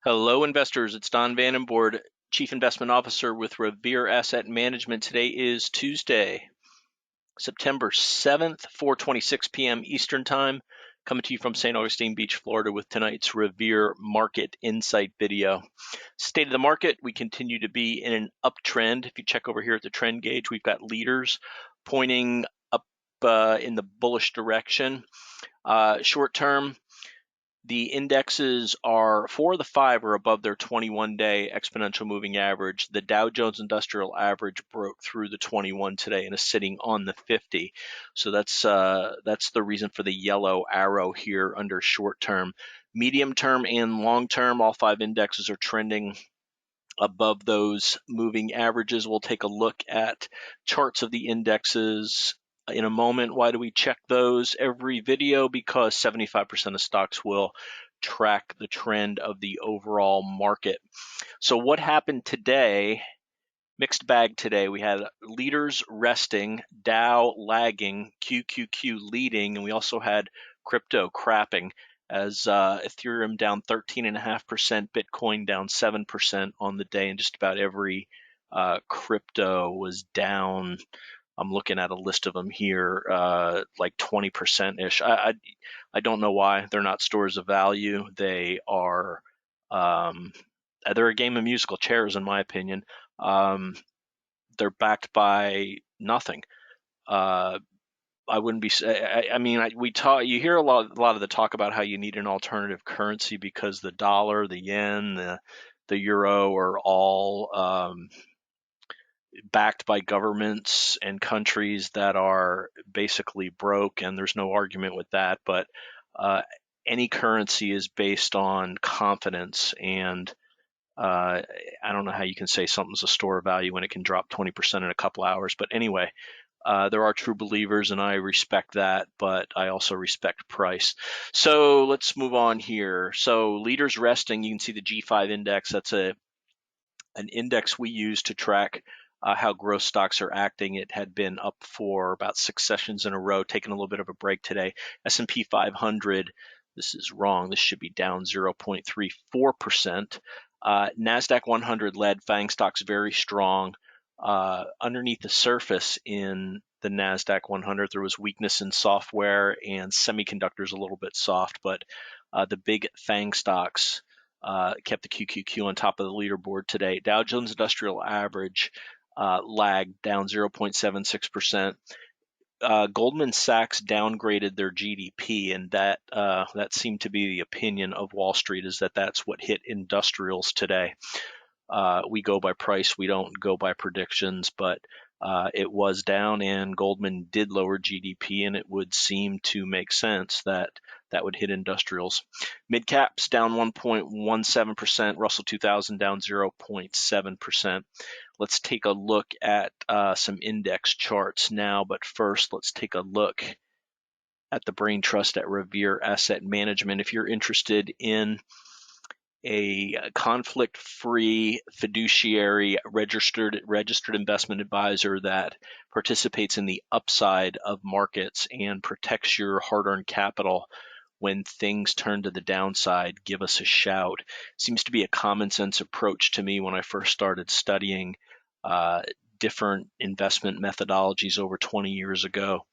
Hello, investors. It's Don Vandenbord, Chief Investment Officer with Revere Asset Management. Today is Tuesday, September 7th, 4:26 p.m. Eastern Time. Coming to you from St. Augustine Beach, Florida, with tonight's Revere Market Insight video. State of the market, we continue to be in an uptrend. If you check over here at the trend gauge, we've got leaders pointing up in the bullish direction. Short term, the indexes are 4 of the 5 are above their 21-day exponential moving average. The Dow Jones Industrial Average broke through the 21 today and is sitting on the 50. So that's the reason for the yellow arrow here under short term. Medium term and long term, all 5 indexes are trending above those moving averages. We'll take a look at charts of the indexes in a moment. Why do we check those every video? Because 75% of stocks will track the trend of the overall market. So what happened today? Mixed bag today. We had leaders resting, Dow lagging, QQQ leading, and we also had crypto crapping as Ethereum down 13.5%, Bitcoin down 7% on the day, and just about every crypto was down. I'm looking at a list of them here, like 20%-ish. I don't know why. They're not stores of value. They are they're a game of musical chairs, in my opinion. They're backed by nothing. I wouldn't be. I mean, we talk. You hear a lot of the talk about how you need an alternative currency because the dollar, the yen, the euro are all backed by governments and countries that are basically broke, and there's no argument with that. But any currency is based on confidence, and I don't know how you can say something's a store of value when it can drop 20% in a couple hours. But anyway, there are true believers, and I respect that, but I also respect price. So let's move on here. So leaders resting, you can see the G5 index. That's an index we use to track how growth stocks are acting. It had been up for about 6 sessions in a row, taking a little bit of a break today. S&P 500, this is wrong. This should be down 0.34%. NASDAQ 100 led, FANG stocks very strong. Underneath the surface in the NASDAQ 100, there was weakness in software and semiconductors, a little bit soft, but the big FANG stocks kept the QQQ on top of the leaderboard today. Dow Jones Industrial Average lagged down 0.76%. Goldman Sachs downgraded their GDP, and that seemed to be the opinion of Wall Street, is that that's what hit industrials today. We go by price, we don't go by predictions, but it was down, and Goldman did lower GDP, and it would seem to make sense that that would hit industrials. Mid caps down 1.17%, Russell 2000 down 0.7%. Let's take a look at some index charts now, but first let's take a look at the brain trust at Revere Asset Management. If you're interested in a conflict-free fiduciary registered investment advisor that participates in the upside of markets and protects your hard-earned capital when things turn to the downside, give us a shout. Seems to be a common sense approach to me when I first started studying different investment methodologies over 20 years ago.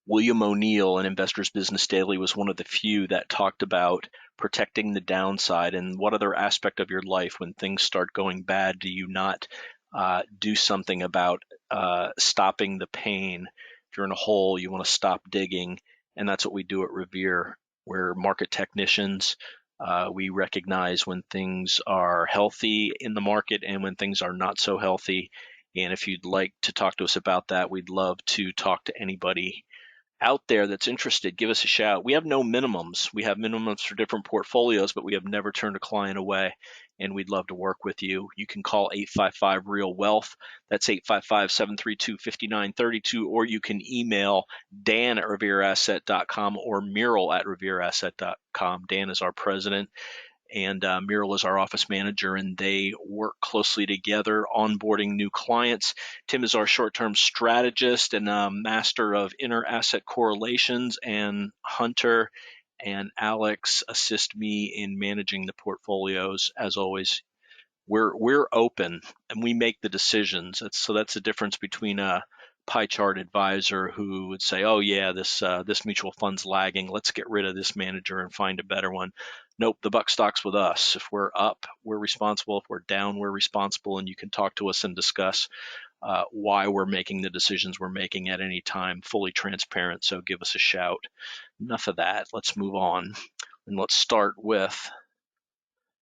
William O'Neill in Investors Business Daily was one of the few that talked about protecting the downside, and what other aspect of your life when things start going bad do you not do something about stopping the pain? If you're in a hole, you want to stop digging, and that's what we do at Revere. We're market technicians. We recognize when things are healthy in the market and when things are not so healthy. And if you'd like to talk to us about that, we'd love to talk to anybody out there that's interested. Give us a shout. We have no minimums. We have minimums for different portfolios, but we have never turned a client away, and we'd love to work with you. You can call 855-REAL-WEALTH. That's 855-732-5932, or you can email Dan at revereasset.com or Mural at revereasset.com. Dan is our president, and Mural is our office manager, and they work closely together onboarding new clients. Tim is our short-term strategist and master of inner asset correlations, and Hunter and Alex assist me in managing the portfolios. As always, we're open and we make the decisions. That's the difference between a pie chart advisor who would say, "Oh yeah, this mutual fund's lagging. Let's get rid of this manager and find a better one." Nope, the buck stops with us. If we're up, we're responsible. If we're down, we're responsible, and you can talk to us and discuss why we're making the decisions we're making at any time. Fully transparent. So give us a shout. Enough of that. Let's move on, and let's start with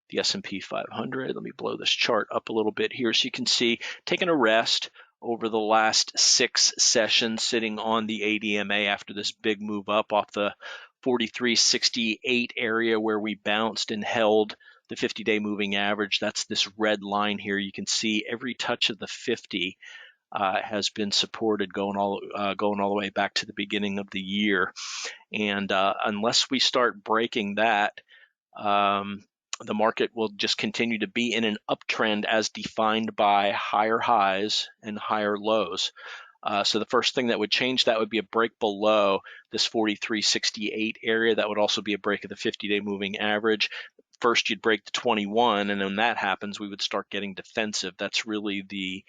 the S&P 500. Let me blow this chart up a little bit here so you can see taking a rest over the last 6 sessions, sitting on the ADMA after this big move up off the 43.68 area where we bounced and held the 50-day moving average. That's this red line here. You can see every touch of the 50 has been supported going all the way back to the beginning of the year. And unless we start breaking that, the market will just continue to be in an uptrend as defined by higher highs and higher lows. So the first thing that would change that would be a break below this 43.68 area. That would also be a break of the 50-day moving average. First, you'd break the 21, and when that happens, we would start getting defensive. That's really the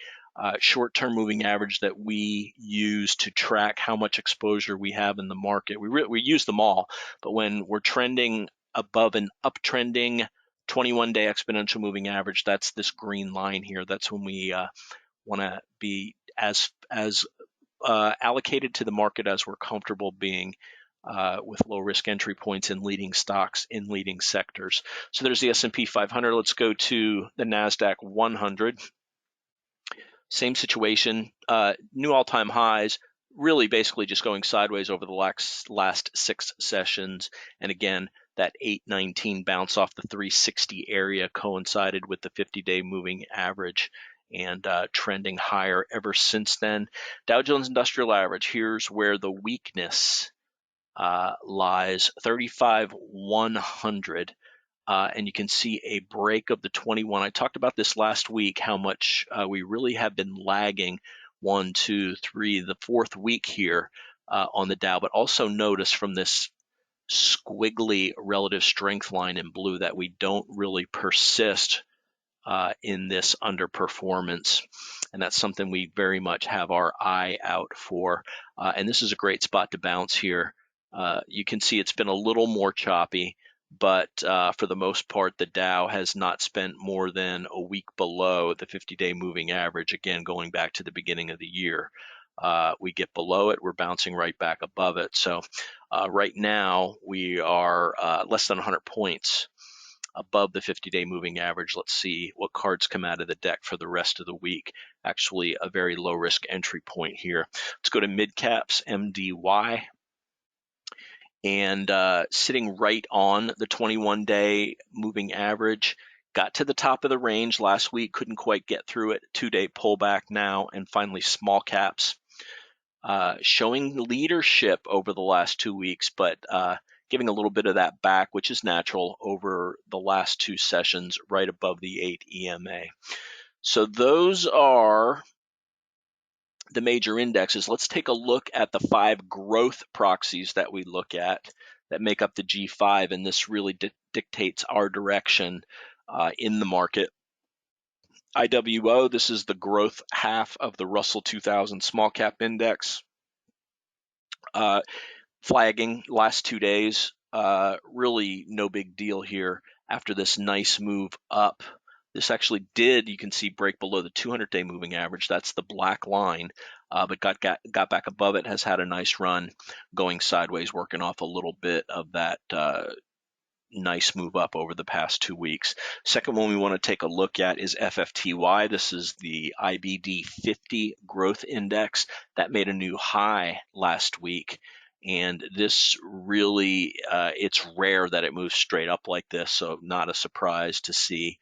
short-term moving average that we use to track how much exposure we have in the market. We use them all, but when we're trending above an uptrending 21-day exponential moving average, that's this green line here. That's when we want to be as allocated to the market as we're comfortable being, with low risk entry points in leading stocks in leading sectors. So there's the S&P 500. Let's go to the NASDAQ 100. Same situation, new all-time highs, really basically just going sideways over the last 6 sessions. And again, that 819 bounce off the 360 area coincided with the 50-day moving average and trending higher ever since then. Dow Jones Industrial Average, here's where the weakness lies, 35,100. And you can see a break of the 21. I talked about this last week, how much we really have been lagging 1, 2, 3, the 4th week here on the Dow. But also notice from this squiggly relative strength line in blue that we don't really persist in this underperformance. And that's something we very much have our eye out for. And this is a great spot to bounce here. You can see it's been a little more choppy, but for the most part, the Dow has not spent more than a week below the 50-day moving average, again, going back to the beginning of the year. We get below it, we're bouncing right back above it. So right now, we are less than 100 points above the 50-day moving average. Let's see what cards come out of the deck for the rest of the week. Actually, a very low risk entry point here. Let's go to mid caps, MDY. And sitting right on the 21-day moving average. Got to the top of the range last week, couldn't quite get through it. 2-day pullback now, and finally small caps showing leadership over the last 2 weeks, but giving a little bit of that back, which is natural over the last 2 sessions, right above the 8 EMA. So those are the major indexes. Let's take a look at the 5 growth proxies that we look at that make up the G5, and this really dictates our direction in the market. IWO, this is the growth half of the Russell 2000 small cap index. Flagging last 2 days, really no big deal here after this nice move up. This actually did, you can see, break below the 200-day moving average. That's the black line, but got back above it, has had a nice run going sideways, working off a little bit of that nice move up over the past 2 weeks. Second one we want to take a look at is FFTY. This is the IBD 50 growth index that made a new high last week. And this really, it's rare that it moves straight up like this, so not a surprise to see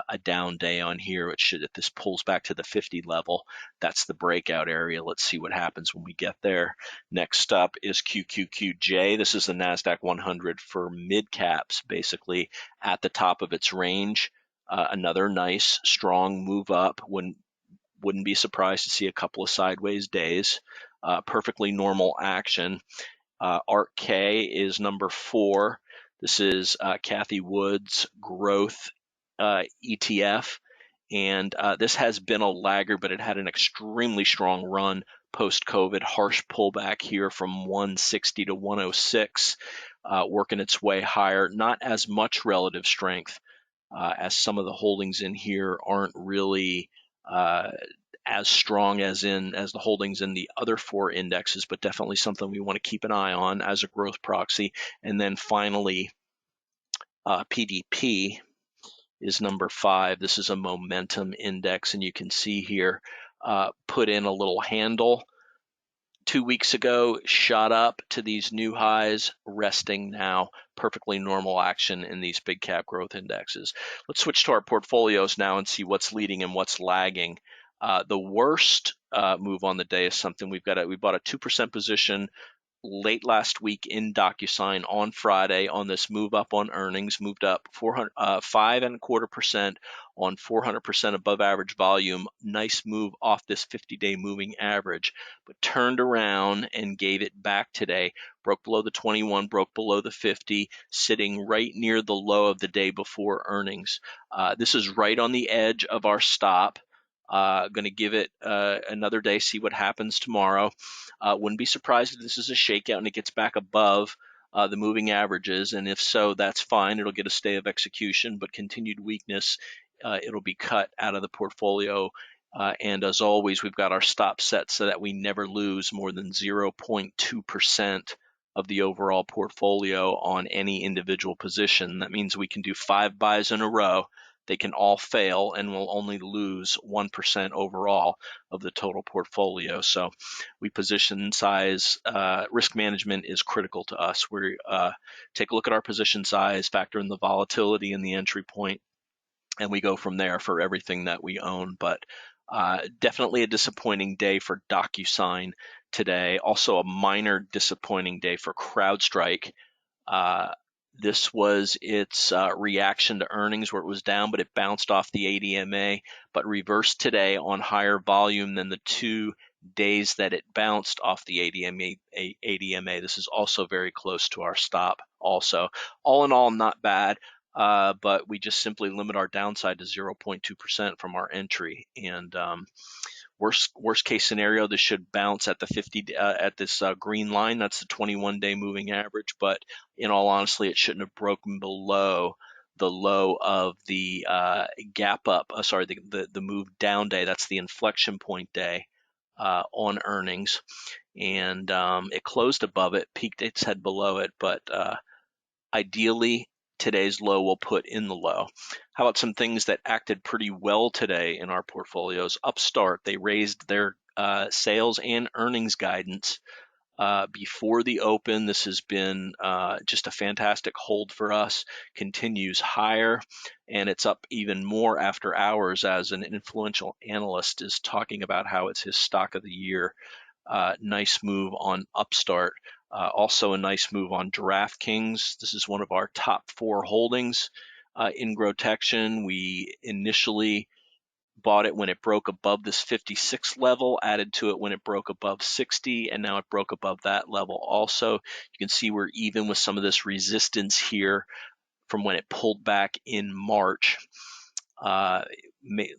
a down day on here. If this pulls back to the 50 level, that's the breakout area. Let's see what happens when we get there. Next up is QQQJ. This is the NASDAQ 100 for mid caps, basically at the top of its range. Another nice, strong move up. Wouldn't be surprised to see a couple of sideways days. Perfectly normal action. ARK is number 4. This is Kathy Wood's growth ETF. And this has been a laggard, but it had an extremely strong run post-COVID, harsh pullback here from 160 to 106, working its way higher. Not as much relative strength as some of the holdings in here aren't really as strong as the holdings in the other 4 indexes, but definitely something we want to keep an eye on as a growth proxy. And then finally, PDP is number 5. This is a momentum index, and you can see here put in a little handle 2 weeks ago, shot up to these new highs, resting now. Perfectly normal action in these big cap growth indexes. Let's switch to our portfolios now and see what's leading and what's lagging. The worst move on the day is something we bought a 2% position late last week in DocuSign on Friday on this move up on earnings, moved up 5.25% on 400% above average volume. Nice move off this 50-day moving average, but turned around and gave it back today. Broke below the 21, broke below the 50, sitting right near the low of the day before earnings. This is right on the edge of our stop. Going to give it another day, see what happens tomorrow. Wouldn't be surprised if this is a shakeout and it gets back above the moving averages, and if so, that's fine. It'll get a stay of execution, but continued weakness, it'll be cut out of the portfolio. And as always, we've got our stop set so that we never lose more than 0.2% of the overall portfolio on any individual position. That means we can do 5 buys in a row. They can all fail and we'll only lose 1% overall of the total portfolio. So we position size, risk management is critical to us. We take a look at our position size, factor in the volatility and the entry point, and we go from there for everything that we own. But definitely a disappointing day for DocuSign today. Also a minor disappointing day for CrowdStrike. This was its reaction to earnings where it was down, but it bounced off the ADMA, but reversed today on higher volume than the 2 days that it bounced off the ADMA. This is also very close to our stop also. All in all, not bad, but we just simply limit our downside to 0.2% from our entry. And worst case scenario, this should bounce at the 50 at this green line. That's the 21-day moving average. But in all honesty, it shouldn't have broken below the low of the gap up. The move down day. That's the inflection point day on earnings, and it closed above it, peaked its head below it, but ideally today's low will put in the low. How about some things that acted pretty well today in our portfolios? Upstart, they raised their sales and earnings guidance before the open. This has been just a fantastic hold for us, continues higher, and it's up even more after hours as an influential analyst is talking about how it's his stock of the year. Nice move on Upstart. Also a nice move on DraftKings. This is one of our top 4 holdings in GROTECTION. We initially bought it when it broke above this 56 level, added to it when it broke above 60, and now it broke above that level also. You can see we're even with some of this resistance here from when it pulled back in March.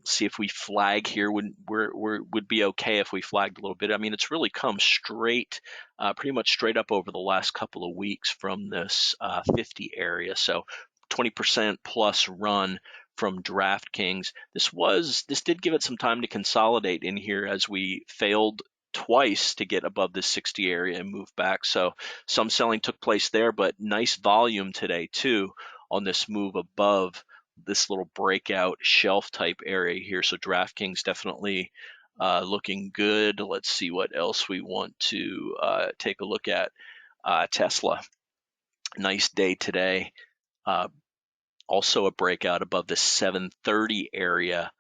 See if we flag here would be okay if we flagged a little bit. I mean, it's really come straight, pretty much straight up over the last couple of weeks from this 50 area. So 20% plus run from DraftKings. This did give it some time to consolidate in here as we failed twice to get above the 60 area and move back. So some selling took place there, but nice volume today too on this move above this little breakout shelf type area here. So DraftKings definitely looking good. Let's see what else we want to take a look at. Tesla, nice day today. Also a breakout above the 730 area,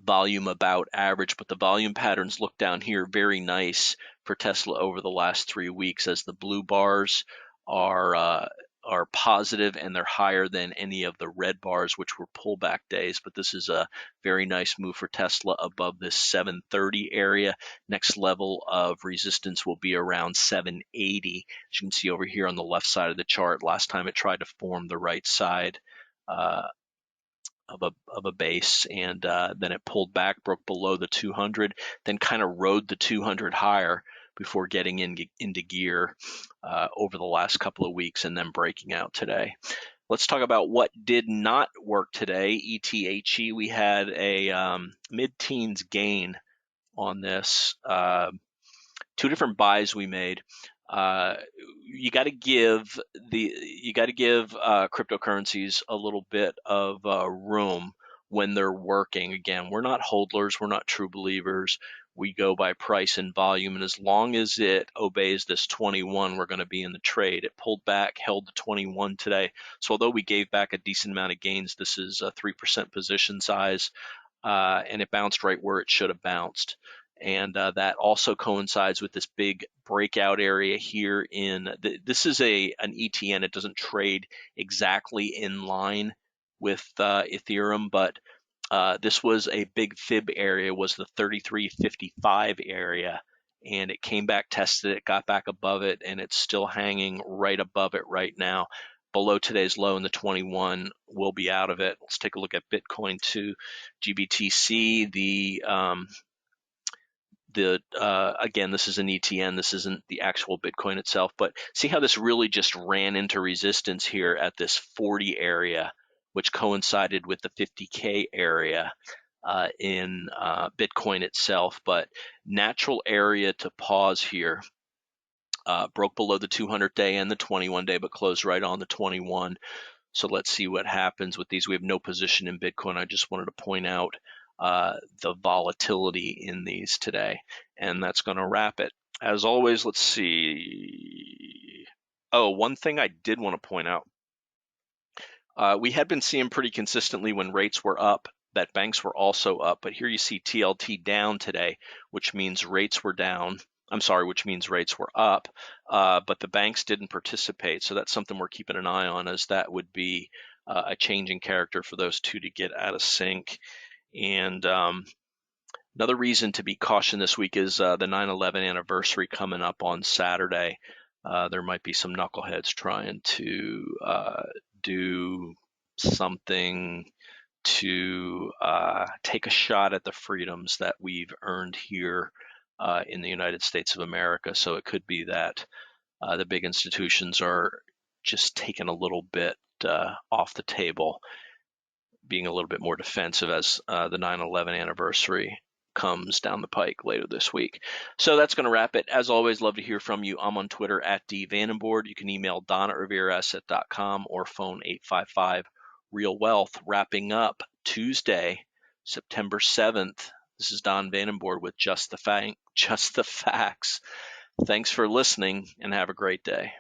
volume about average, but the volume patterns look down here very nice for Tesla over the last 3 weeks as the blue bars are are positive, and they're higher than any of the red bars, which were pullback days. But this is a very nice move for Tesla above this 730 area. Next level of resistance will be around 780. As you can see over here on the left side of the chart, last time it tried to form the right side of a base, and then it pulled back, broke below the 200, then kind of rode the 200 higher before getting into gear over the last couple of weeks and then breaking out today. Let's talk about what did not work today. ETHE, we had a mid-teens gain on this. Two different buys we made. You got to give cryptocurrencies a little bit of room when they're working. Again, we're not hodlers, we're not true believers. We go by price and volume, and as long as it obeys this 21, we're going to be in the trade. It pulled back, held the 21 today. So although we gave back a decent amount of gains, this is a 3% position size, and it bounced right where it should have bounced. And that also coincides with this big breakout area here this is an ETN. It doesn't trade exactly in line with Ethereum, but this was a big fib area, was the 33.55 area, and it came back, tested it, got back above it, and it's still hanging right above it right now. Below today's low in the 21, we'll be out of it. Let's take a look at Bitcoin to GBTC. Again, this is an ETN. This isn't the actual Bitcoin itself, but see how this really just ran into resistance here at this 40 area, which coincided with the 50K area in Bitcoin itself. But natural area to pause here. Broke below the 200-day and the 21-day, but closed right on the 21. So let's see what happens with these. We have no position in Bitcoin. I just wanted to point out the volatility in these today, and that's going to wrap it. As always, let's see. Oh, one thing I did want to point out. We had been seeing pretty consistently when rates were up that banks were also up, but here you see TLT down today, which means rates were down. I'm sorry, which means rates were up, but the banks didn't participate. So that's something we're keeping an eye on, as that would be a changing character for those two to get out of sync. And another reason to be cautioned this week is the 9/11 anniversary coming up on Saturday. There might be some knuckleheads trying to do something to take a shot at the freedoms that we've earned here in the United States of America. So it could be that the big institutions are just taking a little bit off the table, being a little bit more defensive as the 9/11 anniversary comes down the pike later this week. So that's going to wrap it. As always, love to hear from you. I'm on Twitter at DVandenbord. You can email don@revereasset.com or phone 855-REAL-WEALTH. Wrapping up Tuesday, September 7th. This is Don Vandenbord with Just the Facts. Thanks for listening, and have a great day.